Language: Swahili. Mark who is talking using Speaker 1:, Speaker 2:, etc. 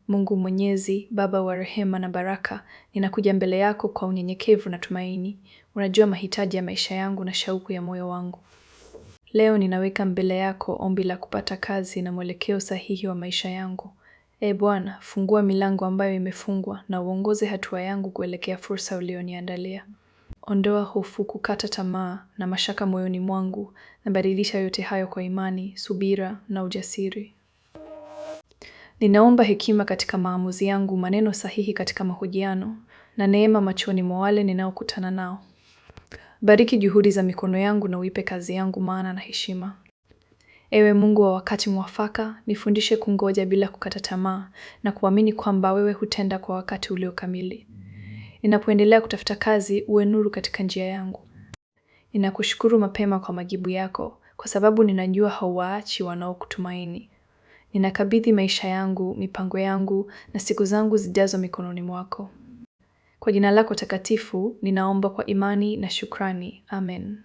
Speaker 1: Mungu Mwenyezi, Baba wa rehema na baraka, ninakuja mbele yako kwa unyenyekevu na tumaini. Unajua mahitaji ya maisha yangu na shauku ya moyo wangu. Leo ninaweka mbele yako ombi la kupata kazi na mwelekeo sahihi wa maisha yangu. Bwana, fungua milango ambayo imefungwa na uongoze hatua yangu kuelekea fursa ulioniandalia. Ondoa hofu, kukata tamaa na mashaka moyoni mwangu na badilisha yote hayo kwa imani, subira na ujasiri. Ninaomba hekima katika maamuzi yangu, maneno sahihi katika mahojiano na neema machoni mwa wale ninaokutana nao. Bariki juhudi za mikono yangu na uipe kazi yangu maana na heshima. Ewe Mungu wa wakati mwafaka, nifundishe kungoja bila kukata tamaa na kuamini kwamba wewe hutenda kwa wakati ulio kamili. Ninapoendelea kutafuta kazi, uwe nuru katika njia yangu. Ninakushukuru mapema kwa majibu yako, kwa sababu ninajua hauwaachi wanaokutumaini. Ninakabidhi maisha yangu, mipango yangu na siku zangu zijazo mikononi mwako. Kwa jina lako takatifu, ninaomba kwa imani na shukrani. Amen.